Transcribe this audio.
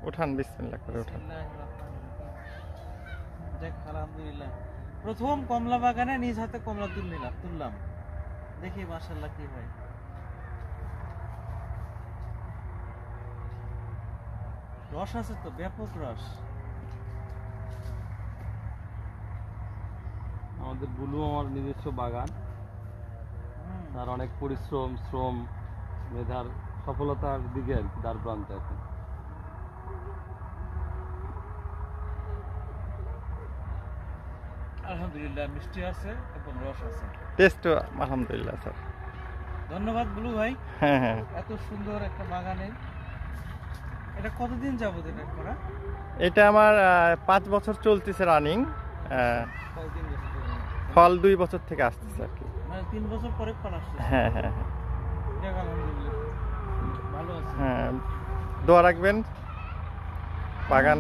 উঠান, বিসমিল্লাহ করে উঠান। দেখ, আলহামদুলিল্লাহ, প্রথম কমলা বাগানে নিজ হাতে কমলা তুললাম। দেখি মাশাআল্লাহ কি হয়। রস আছে তো, ব্যাপক রস। আমাদের বুলু আমার নিজস্ব বাগান, তার অনেক পরিশ্রম, শ্রম, মেধার সফলতার দিকে আর কি দ্বার প্রান্ত এখন। আলহামদুলিল্লাহ, মিষ্টি আছে এবং রস আছে। টেস্টও আলহামদুলিল্লাহ স্যার। ধন্যবাদ বুলু ভাই। হ্যাঁ হ্যাঁ, এত সুন্দর একটা বাগানে। এটা কতদিন যাবত এটা করা? এটা আমার 5 বছর চলতেছে রানিং। কতদিন গেছে? ফল 2 বছর থেকে আসতেছে আর কি। মানে 3 বছর পরে ফল আসছে। হ্যাঁ হ্যাঁ হ্যাঁ, যাক আলহামদুলিল্লাহ, ভালো আছে। হ্যাঁ, দোয়া রাখবেন বাগান।